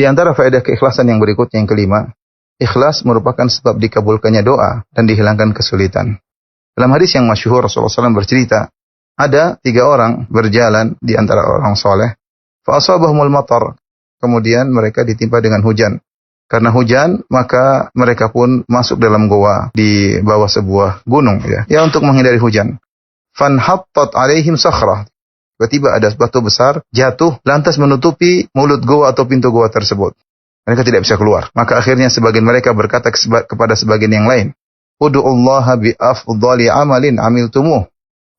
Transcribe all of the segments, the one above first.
Di antara faedah keikhlasan yang berikutnya yang kelima, ikhlas merupakan sebab dikabulkannya doa dan dihilangkan kesulitan. Dalam hadis yang masyhur Rasulullah SAW bercerita, ada 3 orang berjalan di antara orang soleh, fa asabahumul matar, kemudian mereka ditimpa dengan hujan. Karena hujan, maka mereka pun masuk dalam goa di bawah sebuah gunung ya untuk menghindari hujan. Fanhattat alaihim sakhrah. Tiba-tiba ada batu besar jatuh lantas menutupi mulut goa atau pintu goa tersebut. Mereka tidak bisa keluar. Maka akhirnya sebagian mereka berkata kepada sebagian yang lain, "Ud'ullaha bi afdhali amalin amiltumuh."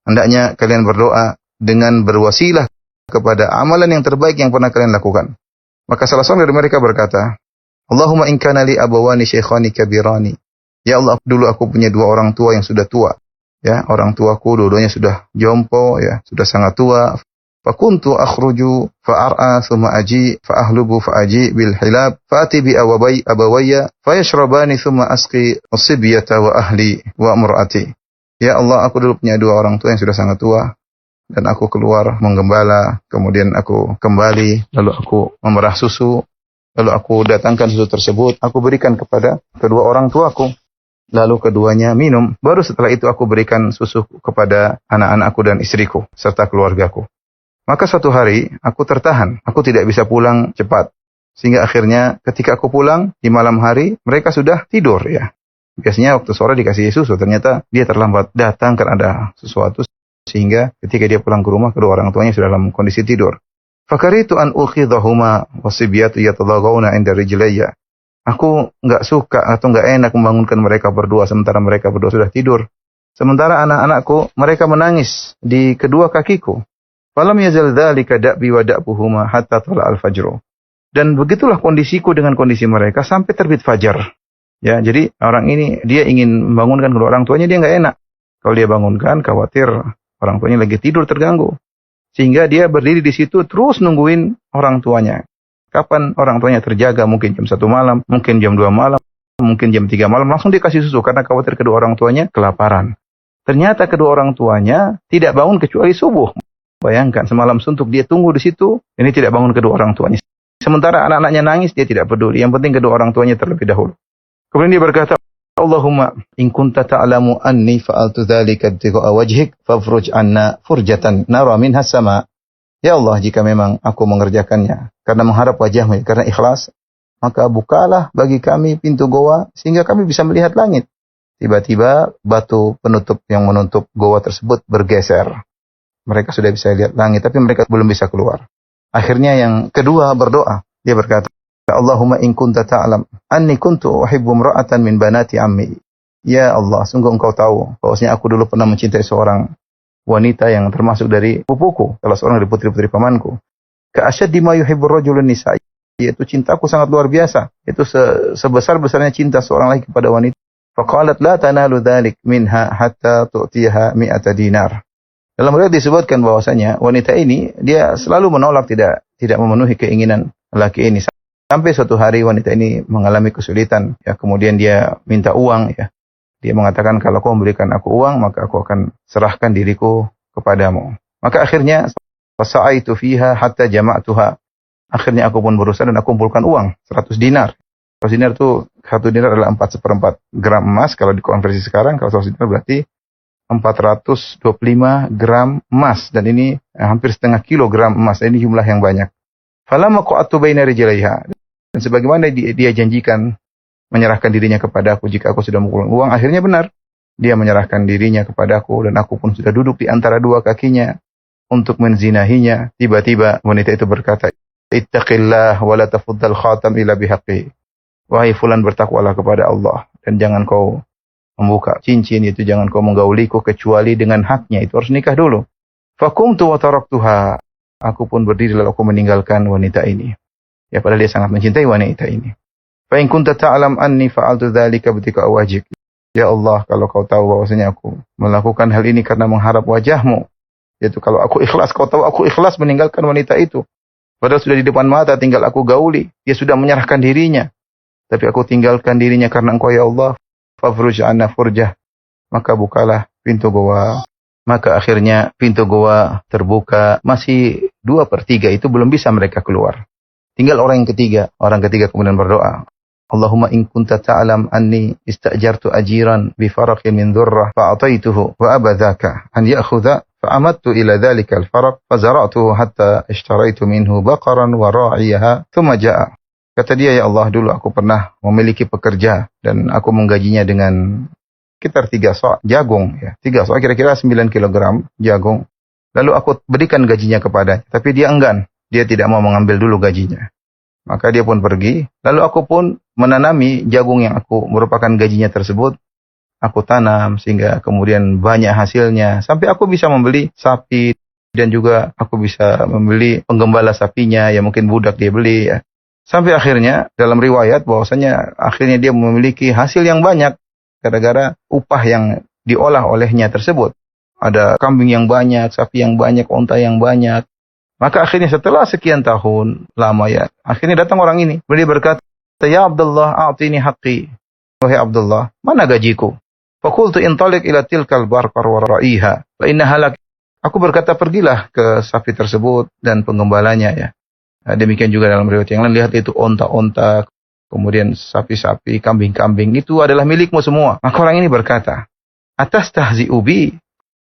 Hendaknya kalian berdoa dengan berwasilah kepada amalan yang terbaik yang pernah kalian lakukan. Maka salah seorang dari mereka berkata, "Allahumma in kana li abawani shaykhani kabirani." Ya Allah, dulu aku punya 2 orang tua yang sudah tua. Ya, orang tuaku dua-duanya sudah jompo ya, sudah sangat tua. Fa kuntu akhruju fa ar'a thumma aji fa ahlubu fa aji bil hilab fa ati bi abawayya fa yashrabani thumma asqi as-sibyata wa ahli wa imraati. Ya Allah, aku dulu punya 2 orang tua yang sudah sangat tua dan aku keluar menggembala, kemudian aku kembali, lalu aku memerah susu, lalu aku datangkan susu tersebut, aku berikan kepada kedua orang tuaku. Lalu keduanya minum. Baru setelah itu aku berikan susu kepada anak-anakku dan istriku serta keluargaku. Maka suatu hari aku tertahan. Aku tidak bisa pulang cepat. Sehingga akhirnya ketika aku pulang di malam hari mereka sudah tidur ya. Biasanya waktu sore dikasih susu. Ternyata dia terlambat datang karena ada sesuatu. Sehingga ketika dia pulang ke rumah kedua orang tuanya sudah dalam kondisi tidur. Fakaritu an ukhidhahuma wasibiyatu yatadagawna inda rijlayya. Aku enggak suka atau enggak enak membangunkan mereka berdua sementara mereka berdua sudah tidur. Sementara anak-anakku mereka menangis di kedua kakiku. Falam yazal dzalika da'bi wa da'buhuma hatta tala'al fajr. Dan begitulah kondisiku dengan kondisi mereka sampai terbit fajar. Ya, jadi orang ini dia ingin membangunkan kedua orang tuanya, dia enggak enak. Kalau dia bangunkan khawatir orang tuanya lagi tidur terganggu. Sehingga dia berdiri di situ terus nungguin orang tuanya. Kapan orang tuanya terjaga, mungkin jam 1 malam, mungkin jam 2 malam, mungkin jam 3 malam, langsung dikasih susu karena khawatir kedua orang tuanya kelaparan. Ternyata kedua orang tuanya tidak bangun kecuali subuh. Bayangkan, semalam suntuk dia tunggu di situ, ini tidak bangun kedua orang tuanya. Sementara anak-anaknya nangis, dia tidak peduli. Yang penting kedua orang tuanya terlebih dahulu. Kemudian dia berkata, Allahumma in kunta ta'lamu anni fa'altu dzalika ibtigha'a wajhik fafruj anna furjatan nara minha sama. Ya Allah, jika memang aku mengerjakannya karena mengharap wajahmu, karena ikhlas, maka bukalah bagi kami pintu goa sehingga kami bisa melihat langit. Tiba-tiba batu penutup yang menutup goa tersebut bergeser. Mereka sudah bisa lihat langit, tapi mereka belum bisa keluar. Akhirnya yang kedua berdoa. Dia berkata, Allahumma in kunta ta'lam anni kuntu uhibbu imra'atan min banati ammi. Ya Allah, sungguh engkau tahu bahwasanya aku dulu pernah mencintai seorang wanita yang termasuk dari pupuku, salah seorang dari putri-putri pamanku. Ka'asyaddi ma yuhibbur rajulun nisa, yaitu cintaku sangat luar biasa. Itu sebesar-besarnya cinta seorang laki kepada wanita. Faqalat la tanalu dzalik minha hatta tu'tiha mi'ata dinar. Dalam riwayat disebutkan bahwasanya wanita ini dia selalu menolak, tidak memenuhi keinginan laki ini. Sampai suatu hari wanita ini mengalami kesulitan, ya kemudian dia minta uang ya. Dia mengatakan, kalau kau memberikan aku uang, maka aku akan serahkan diriku kepadamu. Maka akhirnya, fasa'aitu fiha hatta jama'tuha. Akhirnya aku pun berusaha dan aku kumpulkan uang, 100 dinar. 100 dinar itu, 1 dinar adalah 4/4 gram emas. Kalau dikonversi sekarang, kalau 100 dinar berarti 425 gram emas. Dan ini hampir setengah kilogram emas. Ini jumlah yang banyak. Falamma qa'atu baina rijlaiha. Dan sebagaimana dia janjikan, menyerahkan dirinya kepadaku jika aku sudah mengumpulkan uang. Akhirnya benar. Dia menyerahkan dirinya kepadaku dan aku pun sudah duduk di antara dua kakinya untuk menzinahinya. Tiba-tiba wanita itu berkata, Ittaqillah wa la tafuddal khatam ila bihaqqi. Wahai fulan, bertakwalah kepada Allah dan jangan kau membuka cincin itu, jangan kau menggauliku kecuali dengan haknya. Itu harus nikah dulu. Fakumtu wa taraktuha. Aku pun berdiri lalu aku meninggalkan wanita ini. Ya, padahal dia sangat mencintai wanita ini. Fa in kunta ta'lam anni fa'altu dzalika btika wajhik. Ya Allah, kalau kau tahu bahwasanya aku melakukan hal ini karena mengharap wajahmu, yaitu kalau aku ikhlas, kau tahu aku ikhlas meninggalkan wanita itu. Padahal sudah di depan mata, tinggal aku gauli. Dia sudah menyerahkan dirinya. Tapi aku tinggalkan dirinya karena engkau ya Allah. Fafruj anna furjah. Maka bukalah pintu goa. Maka akhirnya pintu goa terbuka. Masih 2/3 itu belum bisa mereka keluar. Tinggal orang yang ketiga. Orang ketiga kemudian berdoa. Allahumma in kunta ta'lam anni istajartu ajiran bi faraqin min dhurrah fa'ataituhu wa abadhaka an ya'khudha fa'amadtu ila dhalika al-faraq fazara'tuhu hatta ishtaraitu minhu baqaran wa ra'iyaha thumma ja'a. Kata dia, ya Allah, dulu aku pernah memiliki pekerja dan aku menggajinya dengan sekitar 3 sok jagung, ya. 3 sok kira-kira 9 kilogram jagung. Lalu aku berikan gajinya kepadanya, tapi dia enggan. Dia tidak mau mengambil dulu gajinya. Maka dia pun pergi. Lalu aku pun menanami jagung yang aku merupakan gajinya tersebut. Aku tanam sehingga kemudian banyak hasilnya. Sampai aku bisa membeli sapi dan juga aku bisa membeli penggembala sapinya. Ya mungkin budak dia beli, ya. Sampai akhirnya dalam riwayat bahwasanya akhirnya dia memiliki hasil yang banyak. Gara-gara upah yang diolah olehnya tersebut. Ada kambing yang banyak, sapi yang banyak, onta yang banyak. Maka akhirnya setelah sekian tahun lama, ya, akhirnya datang orang ini. Dia berkata, ya Abdullah, a'tini haqqi. Wahai Abdullah, mana gajiku? Faqultu intaliq ila tilkal barqar wa ra'iha fa innaha lak. Aku berkata, pergilah ke sapi tersebut dan penggembalanya, ya. Demikian juga dalam riwayat yang lain, lihat itu onta-onta, kemudian sapi-sapi, kambing-kambing, itu adalah milikmu semua. Maka orang ini berkata, atastahzi'u bi?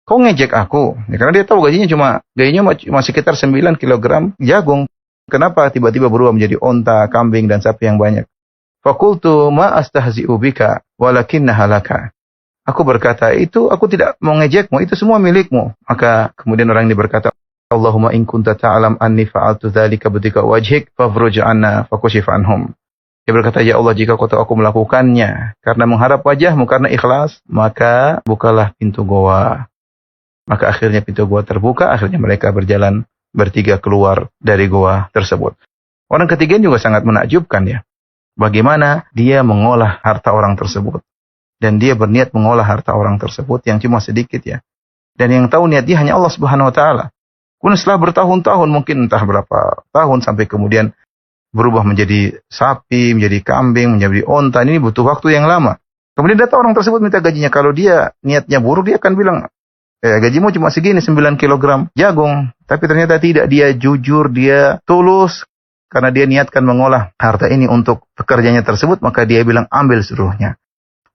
Kau ngejek aku? Ya, karena dia tahu gajinya cuma sekitar 9 kilogram jagung. Kenapa tiba-tiba berubah menjadi onta, kambing, dan sapi yang banyak? Fakultu ma astahzi'u bika walakinnaha laka. Aku berkata, itu aku tidak mau ngejekmu, itu semua milikmu. Maka kemudian orang ini berkata, Allahumma in kunta ta'lam anni fa'altu dzalika bidika wajhik fafruj anna fakushif anhum. Dia berkata, ya Allah, jika kau tahu aku melakukannya karena mengharap wajahmu, karena ikhlas, maka bukalah pintu goa. Maka akhirnya pintu goa terbuka, akhirnya mereka berjalan bertiga keluar dari goa tersebut. Orang ketiga juga sangat menakjubkan, ya. Bagaimana dia mengolah harta orang tersebut. Dan dia berniat mengolah harta orang tersebut yang cuma sedikit, ya. Dan yang tahu niat dia hanya Allah Subhanahu wa Ta'ala. Kemudian setelah bertahun-tahun, mungkin entah berapa tahun, sampai kemudian berubah menjadi sapi, menjadi kambing, menjadi onta. Ini butuh waktu yang lama. Kemudian datang orang tersebut minta gajinya. Kalau dia niatnya buruk, dia akan bilang, gajimu cuma segini, 9 kilogram jagung. Tapi ternyata tidak, dia jujur, dia tulus. Karena dia niatkan mengolah harta ini untuk pekerjanya tersebut, maka dia bilang, ambil seluruhnya.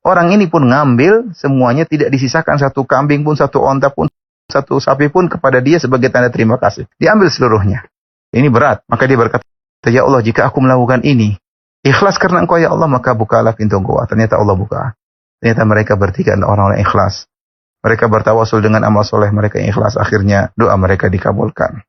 Orang ini pun ngambil semuanya, tidak disisakan satu kambing pun, satu onta pun, satu sapi pun kepada dia sebagai tanda terima kasih. Diambil seluruhnya. Ini berat. Maka dia berkata, ya Allah, jika aku melakukan ini, ikhlas karena Engkau, ya Allah, maka bukalah pintu goa. Ternyata Allah buka. Ternyata mereka bertiga adalah orang-orang ikhlas. Mereka bertawasul dengan amal soleh mereka yang ikhlas. Akhirnya doa mereka dikabulkan.